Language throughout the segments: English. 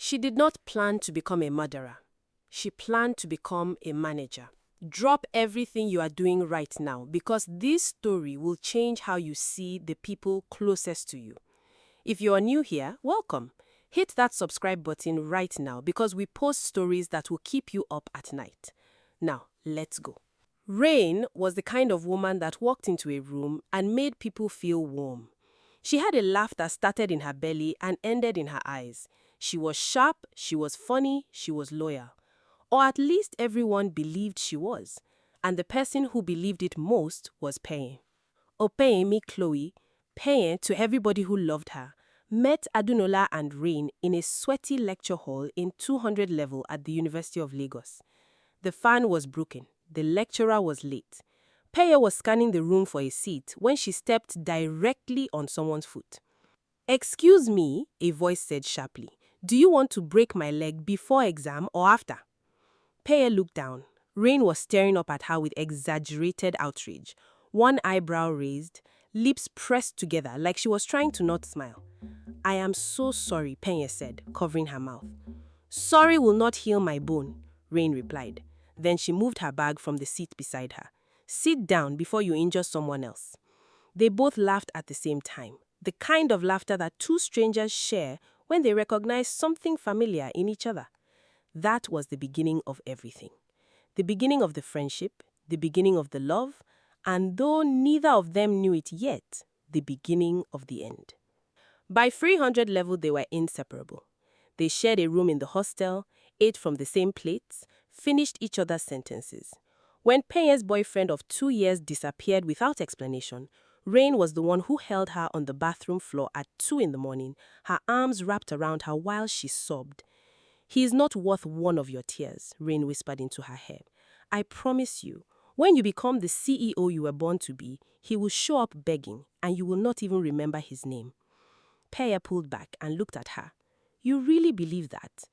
She did not plan to become a murderer. She planned to become a manager. Drop everything you are doing right now because this story will change how you see the people closest to you. If you are new here, welcome. Hit that subscribe button right now because we post stories that will keep you up at night. Now, let's go. Reign was the kind of woman that walked into a room and made people feel warm. She had a laugh that started in her belly and ended in her eyes. She was sharp, she was funny, she was loyal. Or at least everyone believed she was. And the person who believed it most was Péye. Opeyemi Chloe, Péye to everybody who loved her, met Adunola and Reign in a sweaty lecture hall in 200 level at the University of Lagos. The fan was broken. The lecturer was late. Péye was scanning the room for a seat when she stepped directly on someone's foot. "Excuse me," a voice said sharply. "Do you want to break my leg before exam or after?" Péye looked down. Reign was staring up at her with exaggerated outrage, one eyebrow raised, lips pressed together like she was trying to not smile. "I am so sorry," Péye said, covering her mouth. "Sorry will not heal my bone," Reign replied. Then she moved her bag from the seat beside her. "Sit down before you injure someone else." They both laughed at the same time, the kind of laughter that two strangers share when they recognize something familiar in each other. That was the beginning of everything. The beginning of the friendship, the beginning of the love, and though neither of them knew it yet, the beginning of the end. By 300 level, they were inseparable. They shared a room in the hostel, ate from the same plates, finished each other's sentences. When Péye's boyfriend of 2 years disappeared without explanation, Reign was the one who held her on the bathroom floor at 2 in the morning, her arms wrapped around her while she sobbed. "He is not worth one of your tears," Reign whispered into her hair. "I promise you, when you become the CEO you were born to be, he will show up begging and you will not even remember his name." Péye pulled back and looked at her. "You really believe that?"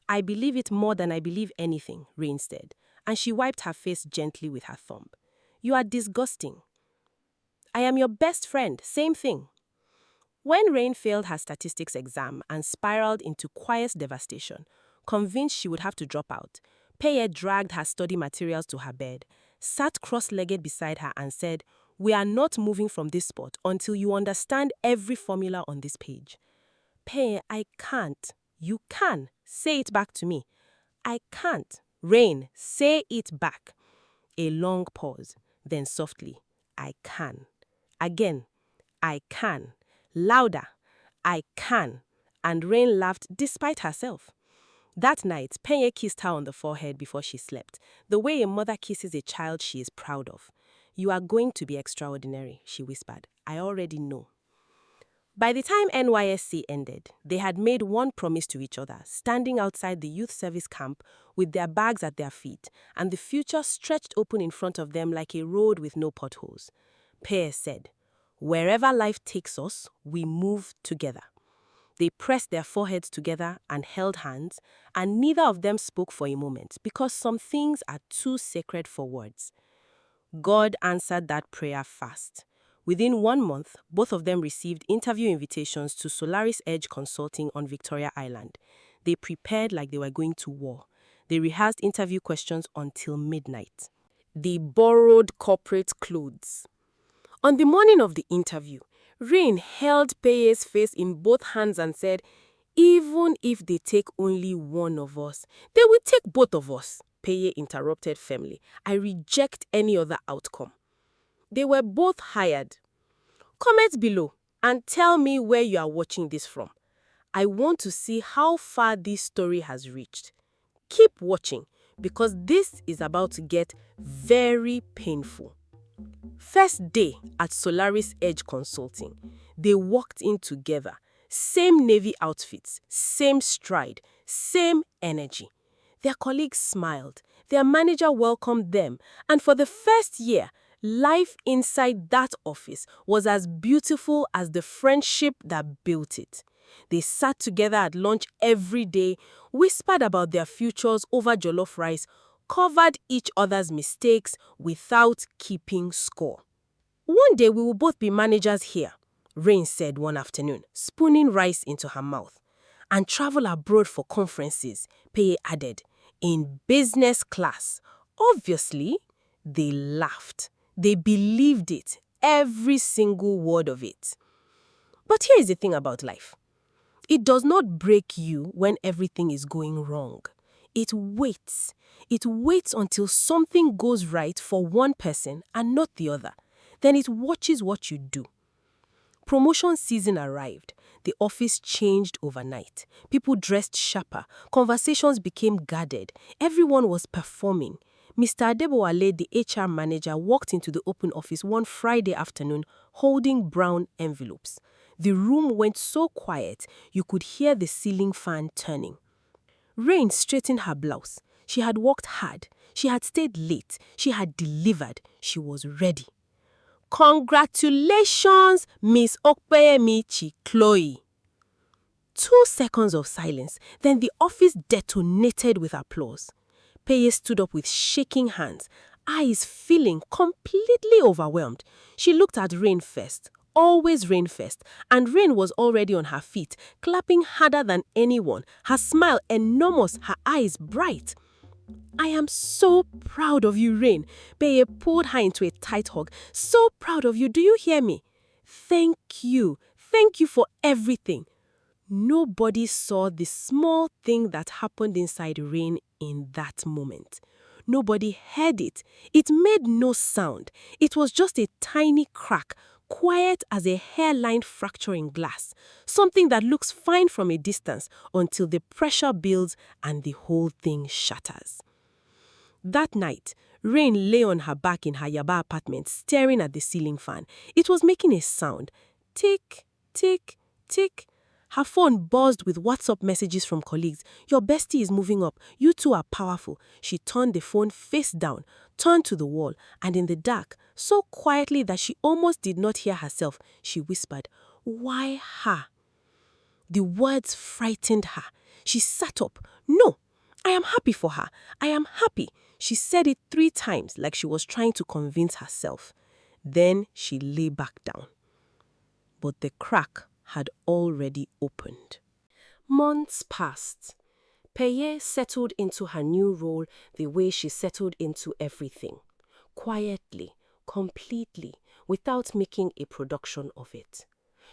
"I believe it more than I believe anything," Reign said, and she wiped her face gently with her thumb. "You are disgusting." "I am your best friend, same thing." When Reign failed her statistics exam and spiraled into quiet devastation, convinced she would have to drop out, Péye dragged her study materials to her bed, sat cross-legged beside her and said, "We are not moving from this spot until you understand every formula on this page." "Péye, I can't." "You can. Say it back to me." "I can't." "Reign, say it back." A long pause, then softly, "I can." Again, "I can." Louder, "I can." And Reign laughed despite herself. That night, Péye kissed her on the forehead before she slept, the way a mother kisses a child she is proud of. "You are going to be extraordinary," she whispered. "I already know." By the time NYSC ended, they had made one promise to each other, standing outside the youth service camp with their bags at their feet and the future stretched open in front of them like a road with no potholes. Péye said, "Wherever life takes us, we move together." They pressed their foreheads together and held hands, and neither of them spoke for a moment because some things are too sacred for words. God answered that prayer fast. Within 1 month, both of them received interview invitations to Solaris Edge Consulting on Victoria Island. They prepared like they were going to war. They rehearsed interview questions until midnight. They borrowed corporate clothes. On the morning of the interview, Reign held Péye's face in both hands and said, "Even if they take only one of us, they will take both of us." Péye interrupted firmly. "I reject any other outcome." They were both hired. Comment below and tell me where you are watching this from. I want to see how far this story has reached. Keep watching because this is about to get very painful. First day at Solaris Edge Consulting, they walked in together. Same navy outfits, same stride, same energy. Their colleagues smiled. Their manager welcomed them. And for the first year, life inside that office was as beautiful as the friendship that built it. They sat together at lunch every day, whispered about their futures over jollof rice, covered each other's mistakes without keeping score. "One day we will both be managers here," Reign said one afternoon, spooning rice into her mouth. and travel abroad for conferences, Péye added, in business class. Obviously, they laughed. They believed it, every single word of it. But here is the thing about life. It does not break you when everything is going wrong. It waits. It waits until something goes right for one person and not the other. Then it watches what you do. Promotion season arrived. The office changed overnight. People dressed sharper. Conversations became guarded. Everyone was performing. Mr. Adebowale, the HR manager, walked into the open office one Friday afternoon holding brown envelopes. The room went so quiet you could hear the ceiling fan turning. Reign straightened her blouse. She had worked hard. She had stayed late. She had delivered. She was ready. Congratulations, Miss Okpeyemi Chloe. 2 seconds of silence, then the office detonated with applause. Péye stood up with shaking hands, eyes feeling completely overwhelmed. She looked at Reign first, always Reign first, and Reign was already on her feet, clapping harder than anyone, her smile enormous, her eyes bright. I am so proud of you, Reign. Péye pulled her into a tight hug. So proud of you, do you hear me? Thank you. Thank you for everything. Nobody saw the small thing that happened inside Reign in that moment. Nobody heard it. It made no sound. It was just a tiny crack, quiet as a hairline fracture in glass. Something that looks fine from a distance until the pressure builds and the whole thing shatters. That night, Reign lay on her back in her Yaba apartment, staring at the ceiling fan. It was making a sound. Tick, tick, tick. Her phone buzzed with WhatsApp messages from colleagues. Your bestie is moving up. You two are powerful. She turned the phone face down, turned to the wall, and in the dark, so quietly that she almost did not hear herself, she whispered, "Why her?" The words frightened her. She sat up. "No, I am happy for her. I am happy." She said it 3 times like she was trying to convince herself. Then she lay back down. But the crack had already opened. Months passed. Péye settled into her new role the way she settled into everything. Quietly, completely, without making a production of it.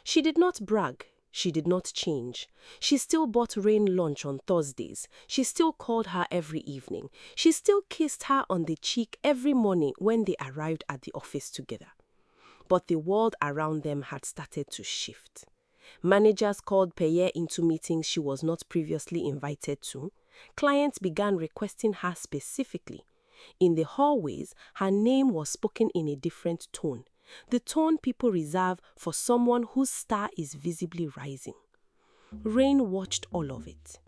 She did not brag. She did not change. She still bought Reign lunch on Thursdays. She still called her every evening. She still kissed her on the cheek every morning when they arrived at the office together. But the world around them had started to shift. Managers called Péye into meetings she was not previously invited to. Clients began requesting her specifically. In the hallways, her name was spoken in a different tone. The tone people reserve for someone whose star is visibly rising. Reign watched all of it.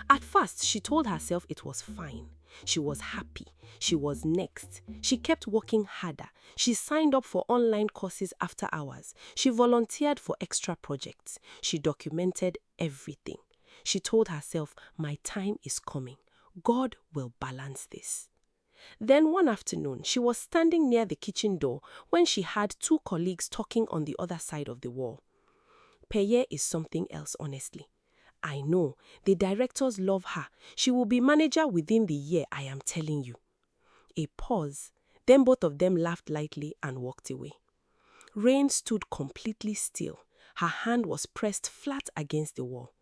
At first, she told herself it was fine. She was happy. She was next. She kept working harder. She signed up for online courses after hours. She volunteered for extra projects. She documented everything. She told herself, my time is coming. God will balance this. Then one afternoon, she was standing near the kitchen door when she had 2 colleagues talking on the other side of the wall. Péye is something else, honestly. I know, the directors love her. She will be manager within the year, I am telling you. A pause, then both of them laughed lightly and walked away. Reign stood completely still. Her hand was pressed flat against the wall.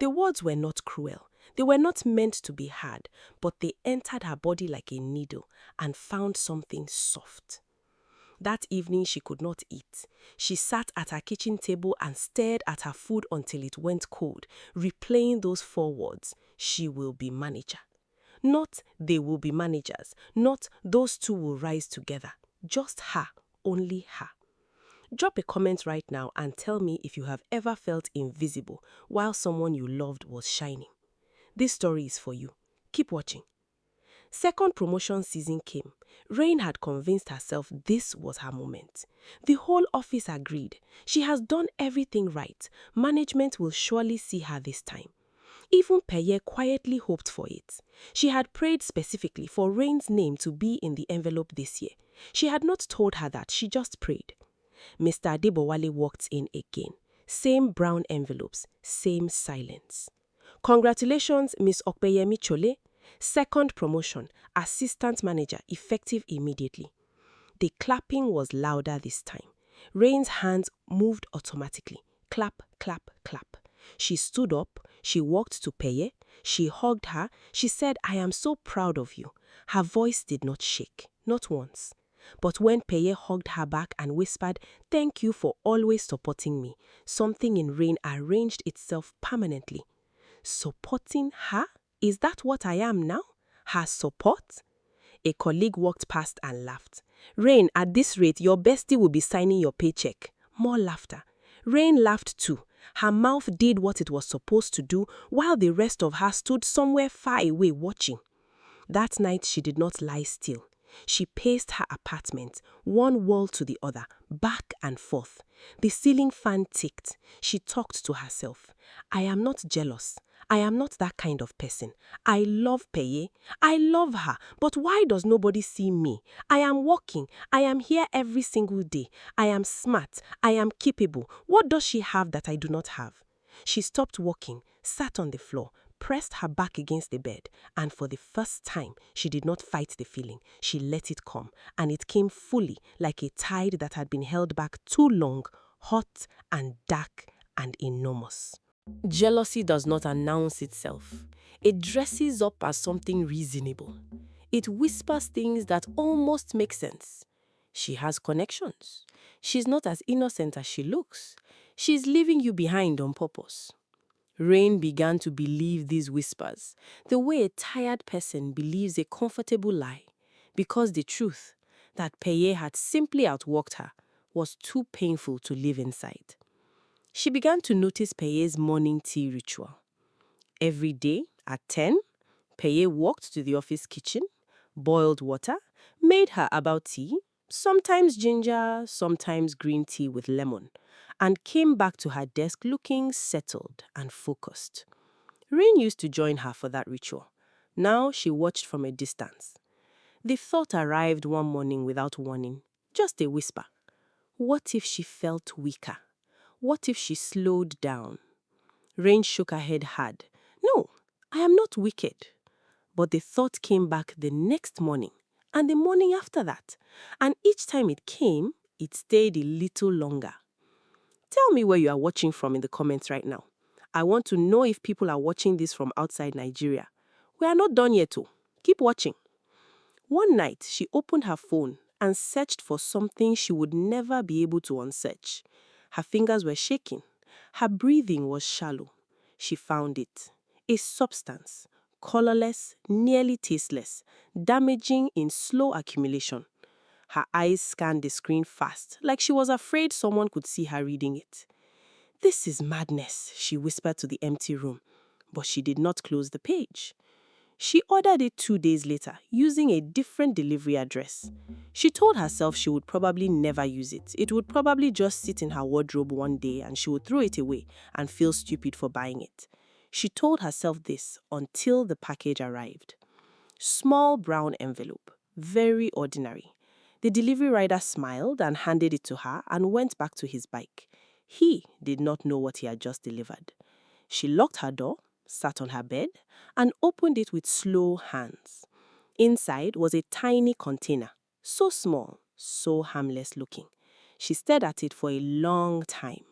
The words were not cruel. They were not meant to be hard, but they entered her body like a needle and found something soft. That evening she could not eat. She sat at her kitchen table and stared at her food until it went cold, replaying those 4 words, she will be manager. Not they will be managers, not those 2 will rise together. Just her, only her. Drop a comment right now and tell me if you have ever felt invisible while someone you loved was shining. This story is for you. Keep watching. Second promotion season came. Reign had convinced herself this was her moment. The whole office agreed. She has done everything right. Management will surely see her this time. Even Péye quietly hoped for it. She had prayed specifically for Reign's name to be in the envelope this year. She had not told her that, she just prayed. Mr. Adebowale walked in again. Same brown envelopes, same silence. Congratulations, Miss Okpeyemi Chole. Second promotion, assistant manager, effective immediately. The clapping was louder this time. Reign's hands moved automatically. Clap, clap, clap. She stood up. She walked to Péye. She hugged her. She said, "I am so proud of you." Her voice did not shake, not once. But when Péye hugged her back and whispered, "Thank you for always supporting me," something in Reign arranged itself permanently. Supporting her? Is that what I am now? Her support? A colleague walked past and laughed. "Reign, at this rate, your bestie will be signing your paycheck." More laughter. Reign laughed too. Her mouth did what it was supposed to do, while the rest of her stood somewhere far away watching. That night she did not lie still. She paced her apartment, one wall to the other, back and forth. The ceiling fan ticked. She talked to herself. "I am not jealous. I am not that kind of person. I love Péye. I love her. But why does nobody see me? I am working. I am here every single day. I am smart. I am capable. What does she have that I do not have?" She stopped walking, sat on the floor, pressed her back against the bed, and for the first time, she did not fight the feeling. She let it come, and it came fully, like a tide that had been held back too long, hot and dark and enormous. Jealousy does not announce itself. It dresses up as something reasonable. It whispers things that almost make sense. She has connections. She's not as innocent as she looks. She's leaving you behind on purpose. Reign began to believe these whispers, the way a tired person believes a comfortable lie, because the truth, that Péye had simply outworked her, was too painful to live inside. She began to notice Péye's morning tea ritual. Every day at 10, Péye walked to the office kitchen, boiled water, made her about tea, sometimes ginger, sometimes green tea with lemon, and came back to her desk looking settled and focused. Reign used to join her for that ritual. Now she watched from a distance. The thought arrived one morning without warning, just a whisper. What if she felt weaker? What if she slowed down? Reign shook her head hard. "No, I am not wicked." But the thought came back the next morning, and the morning after that. And each time it came, it stayed a little longer. Tell me where you are watching from in the comments right now. I want to know if people are watching this from outside Nigeria. We are not done yet, too. Keep watching. One night, she opened her phone and searched for something she would never be able to unsearch. Her fingers were shaking. Her breathing was shallow. She found it. A substance, colorless, nearly tasteless, damaging in slow accumulation. Her eyes scanned the screen fast, like she was afraid someone could see her reading it. "This is madness," she whispered to the empty room, but she did not close the page. She ordered it 2 days later, using a different delivery address. She told herself she would probably never use it. It would probably just sit in her wardrobe one day and she would throw it away and feel stupid for buying it. She told herself this until the package arrived. Small brown envelope, very ordinary. The delivery rider smiled and handed it to her and went back to his bike. He did not know what he had just delivered. She locked her door, sat on her bed, and opened it with slow hands. Inside was a tiny container, so small, so harmless looking. She stared at it for a long time.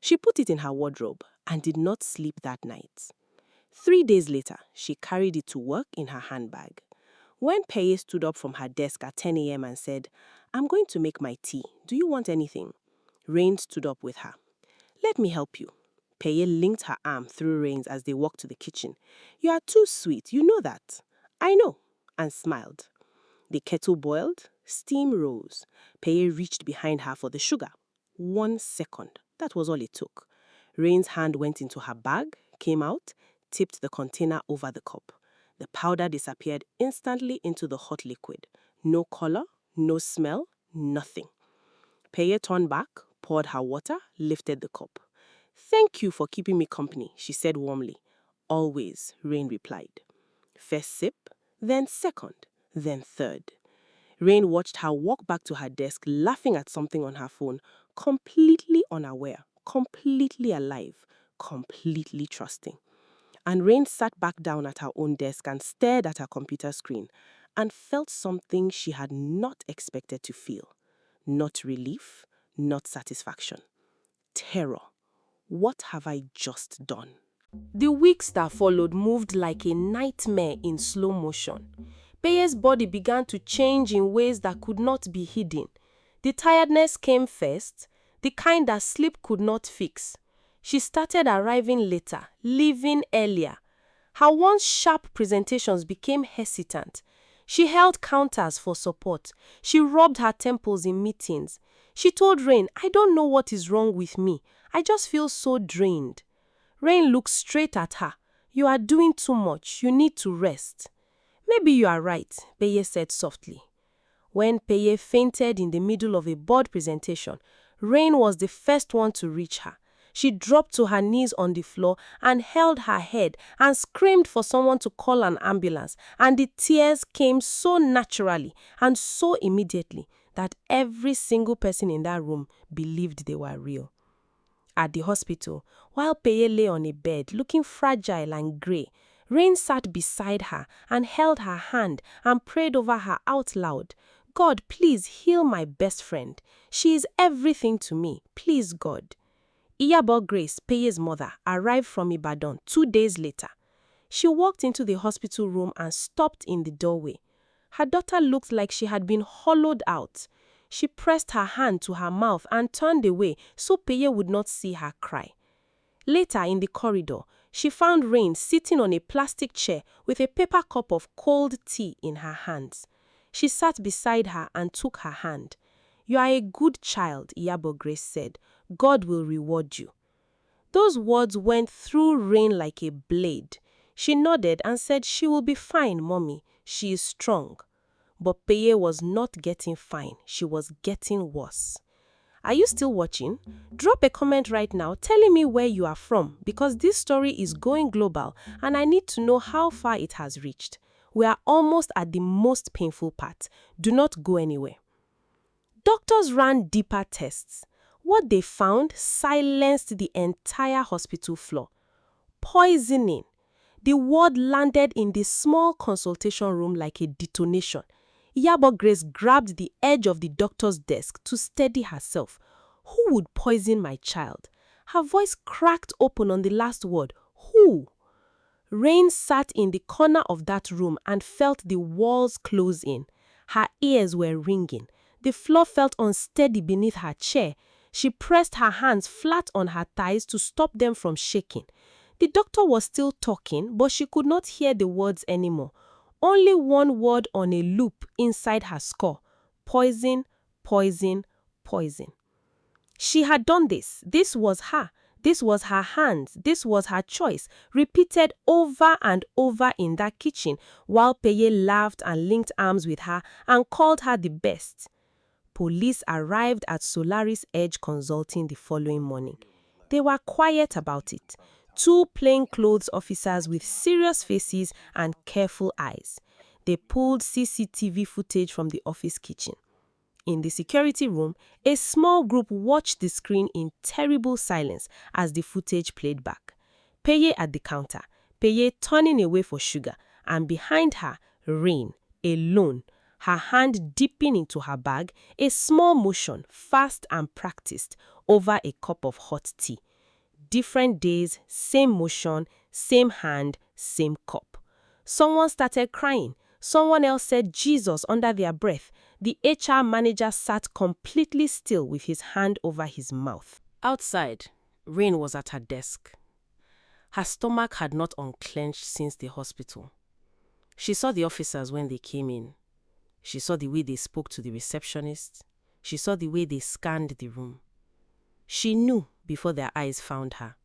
She put it in her wardrobe and did not sleep that night. 3 days later, she carried it to work in her handbag. When Péye stood up from her desk at 10 a.m. and said, "I'm going to make my tea. Do you want anything?" Reign stood up with her. "Let me help you." Péye linked her arm through Reign's as they walked to the kitchen. "You are too sweet, you know that." "I know," and smiled. The kettle boiled, steam rose. Péye reached behind her for the sugar. 1 second, that was all it took. Reign's hand went into her bag, came out, tipped the container over the cup. The powder disappeared instantly into the hot liquid. No color, no smell, nothing. Péye turned back, poured her water, lifted the cup. "Thank you for keeping me company," she said warmly. "Always," Reign replied. First sip, then second, then third. Reign watched her walk back to her desk, laughing at something on her phone, completely unaware, completely alive, completely trusting. And Reign sat back down at her own desk and stared at her computer screen and felt something she had not expected to feel. Not relief, not satisfaction. Terror. What have I just done? The weeks that followed moved like a nightmare in slow motion. Péye's body began to change in ways that could not be hidden. The tiredness came first, the kind that sleep could not fix. She started arriving later, leaving earlier. Her once sharp presentations became hesitant. She held counters for support. She rubbed her temples in meetings. She told Reign, "I don't know what is wrong with me. I just feel so drained." Reign looked straight at her. "You are doing too much. You need to rest." "Maybe you are right," Péye said softly. When Péye fainted in the middle of a board presentation, Reign was the first one to reach her. She dropped to her knees on the floor and held her head and screamed for someone to call an ambulance, and the tears came so naturally and so immediately that every single person in that room believed they were real. At the hospital, while Péye lay on a bed looking fragile and grey, Reign sat beside her and held her hand and prayed over her out loud. "God, please heal my best friend. She is everything to me. Please, God." Iyabo Grace, Péye's mother, arrived from Ibadan 2 days later. She walked into the hospital room and stopped in the doorway. Her daughter looked like she had been hollowed out. She pressed her hand to her mouth and turned away so Péye would not see her cry. Later in the corridor, she found Reign sitting on a plastic chair with a paper cup of cold tea in her hands. She sat beside her and took her hand. "You are a good child," Iyabo Grace said. "God will reward you." Those words went through Reign like a blade. She nodded and said, "She will be fine, Mommy. She is strong." But Péye was not getting fine. She was getting worse. Are you still watching? Drop a comment right now telling me where you are from, because this story is going global and I need to know how far it has reached. We are almost at the most painful part. Do not go anywhere. Doctors ran deeper tests. What they found silenced the entire hospital floor. Poisoning. The word landed in the small consultation room like a detonation. Iyabo Grace grabbed the edge of the doctor's desk to steady herself. Who would poison my child? Her voice cracked open on the last word. Who? Reign sat in the corner of that room and felt the walls close in. Her ears were ringing. The floor felt unsteady beneath her chair. She pressed her hands flat on her thighs to stop them from shaking. The doctor was still talking, but she could not hear the words anymore. Only one word on a loop inside her skull. Poison, poison, poison. She had done this. This was her. This was her hands. This was her choice. Repeated over and over in that kitchen while Péye laughed and linked arms with her and called her the best. Police arrived at Solaris Edge Consulting the following morning. They were quiet about it. 2 plainclothes officers with serious faces and careful eyes. They pulled CCTV footage from the office kitchen. In the security room, a small group watched the screen in terrible silence as the footage played back. Péye at the counter, Péye turning away for sugar, and behind her, Reign, alone, her hand dipping into her bag, a small motion, fast and practiced, over a cup of hot tea. Different days, same motion, same hand, same cup. Someone started crying. Someone else said Jesus under their breath. The HR manager sat completely still with his hand over his mouth. Outside, Reign was at her desk. Her stomach had not unclenched since the hospital. She saw the officers when they came in. She saw the way they spoke to the receptionist. She saw the way they scanned the room. She knew before their eyes found her.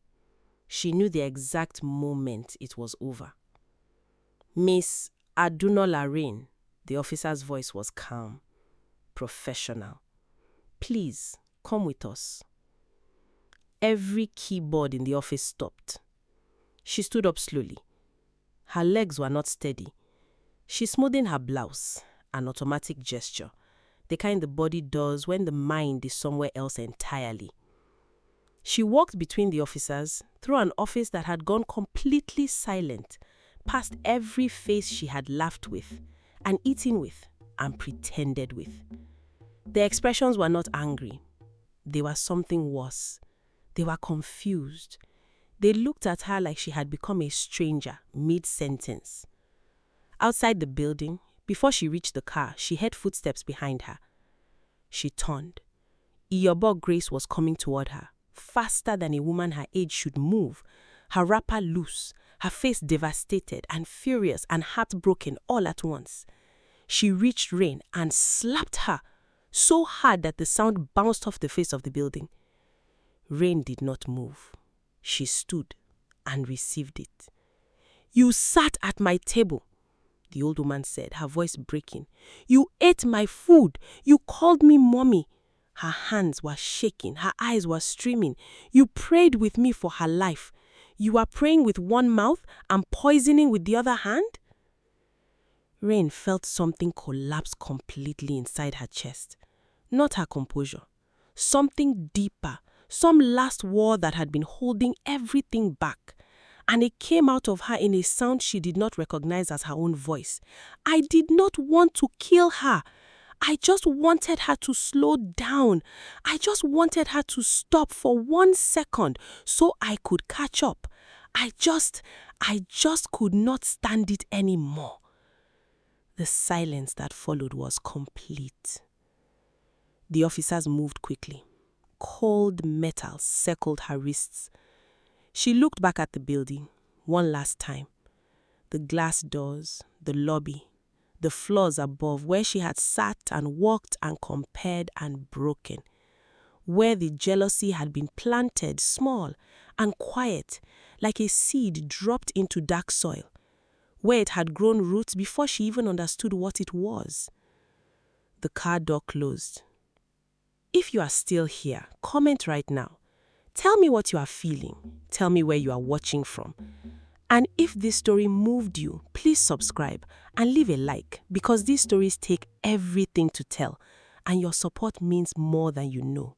She knew the exact moment it was over. "Miss Adunola Reign," the officer's voice was calm, professional. "Please, come with us." Every keyboard in the office stopped. She stood up slowly. Her legs were not steady. She smoothed her blouse, an automatic gesture, the kind the body does when the mind is somewhere else entirely. She walked between the officers, through an office that had gone completely silent, past every face she had laughed with, and eaten with, and pretended with. Their expressions were not angry. They were something worse. They were confused. They looked at her like she had become a stranger mid-sentence. Outside the building, before she reached the car, she heard footsteps behind her. She turned. Iyobok Grace was coming toward her, faster than a woman her age should move, her wrapper loose, her face devastated and furious and heartbroken all at once. She reached Reign and slapped her so hard that the sound bounced off the face of the building. Reign did not move. She stood and received it. "You sat at my table," the old woman said, her voice breaking. "You ate my food. You called me mommy." Her hands were shaking. Her eyes were streaming. "You prayed with me for her life. You are praying with one mouth and poisoning with the other hand?" Reign felt something collapse completely inside her chest. Not her composure. Something deeper. Some last war that had been holding everything back. And it came out of her in a sound she did not recognize as her own voice. "I did not want to kill her. I just wanted her to slow down. I just wanted her to stop for 1 second so I could catch up. I just could not stand it anymore." The silence that followed was complete. The officers moved quickly. Cold metal circled her wrists. She looked back at the building one last time. The glass doors, the lobby, the floors above where she had sat and walked and compared and broken. Where the jealousy had been planted small and quiet, like a seed dropped into dark soil. Where it had grown roots before she even understood what it was. The car door closed. If you are still here, comment right now. Tell me what you are feeling. Tell me where you are watching from. And if this story moved you, please subscribe and leave a like, because these stories take everything to tell, and your support means more than you know.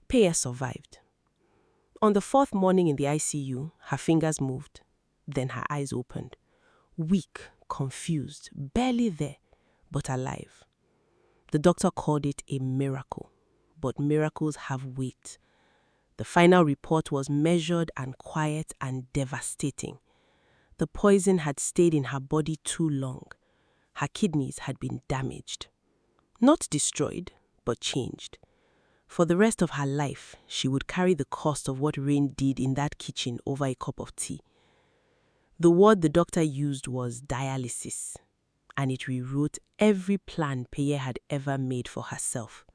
Péye survived. On the 4th morning in the ICU, her fingers moved. Then her eyes opened. Weak, confused, barely there, but alive. The doctor called it a miracle, but miracles have weight. The final report was measured and quiet and devastating. The poison had stayed in her body too long. Her kidneys had been damaged. Not destroyed, but changed. For the rest of her life, she would carry the cost of what Reign did in that kitchen over a cup of tea. The word the doctor used was dialysis, and it rewrote every plan Péye had ever made for herself.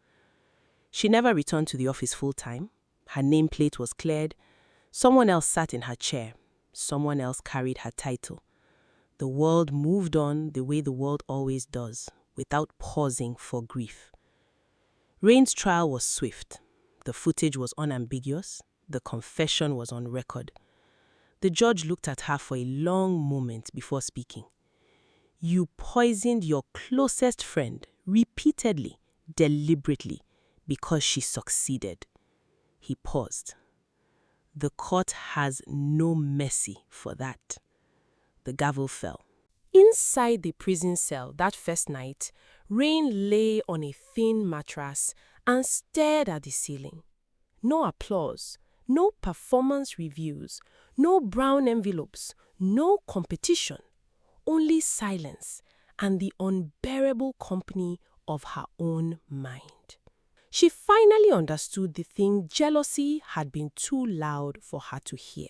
She never returned to the office full-time. Her nameplate was cleared. Someone else sat in her chair. Someone else carried her title. The world moved on the way the world always does, without pausing for grief. Reign's trial was swift. The footage was unambiguous. The confession was on record. The judge looked at her for a long moment before speaking. "You poisoned your closest friend repeatedly, deliberately, because she succeeded." He paused. "The court has no mercy for that." The gavel fell. Inside the prison cell that first night, Reign lay on a thin mattress and stared at the ceiling. No applause, no performance reviews, no brown envelopes, no competition, only silence and the unbearable company of her own mind. She finally understood the thing jealousy had been too loud for her to hear.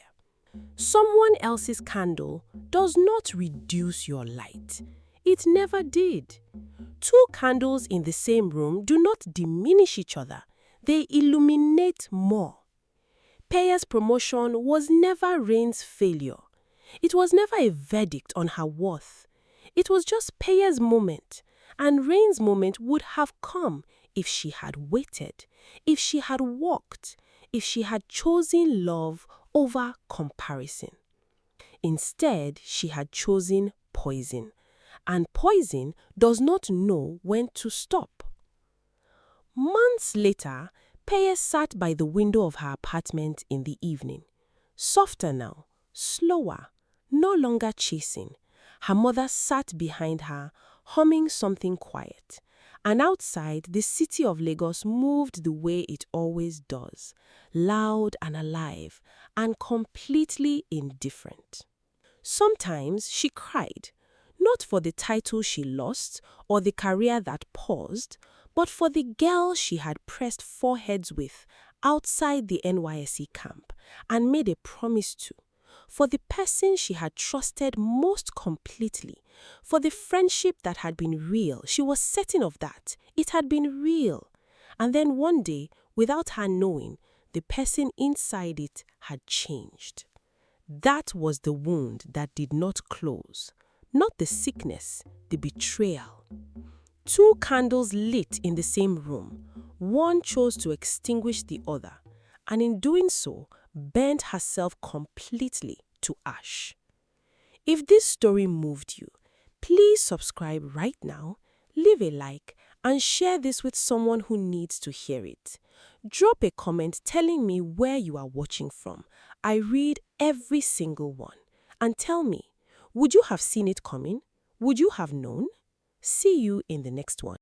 Someone else's candle does not reduce your light. It never did. 2 candles in the same room do not diminish each other. They illuminate more. Péye's promotion was never Reign's failure. It was never a verdict on her worth. It was just Péye's moment, and Reign's moment would have come if she had waited, if she had walked, if she had chosen love over comparison. Instead, she had chosen poison, and poison does not know when to stop. Months later, Péye sat by the window of her apartment in the evening. Softer now, slower, no longer chasing. Her mother sat behind her, humming something quiet. And outside, the city of Lagos moved the way it always does, loud and alive, and completely indifferent. Sometimes she cried, not for the title she lost or the career that paused, but for the girl she had pressed foreheads with outside the NYSC camp and made a promise to, for the person she had trusted most completely, for the friendship that had been real. She was certain of that. It had been real. And then one day, without her knowing, the person inside it had changed. That was the wound that did not close. Not the sickness, the betrayal. 2 candles lit in the same room. One chose to extinguish the other, and in doing so, burnt herself completely to ash. If this story moved you, please subscribe right now, leave a like, and share this with someone who needs to hear it. Drop a comment telling me where you are watching from. I read every single one. And tell me, would you have seen it coming? Would you have known? See you in the next one.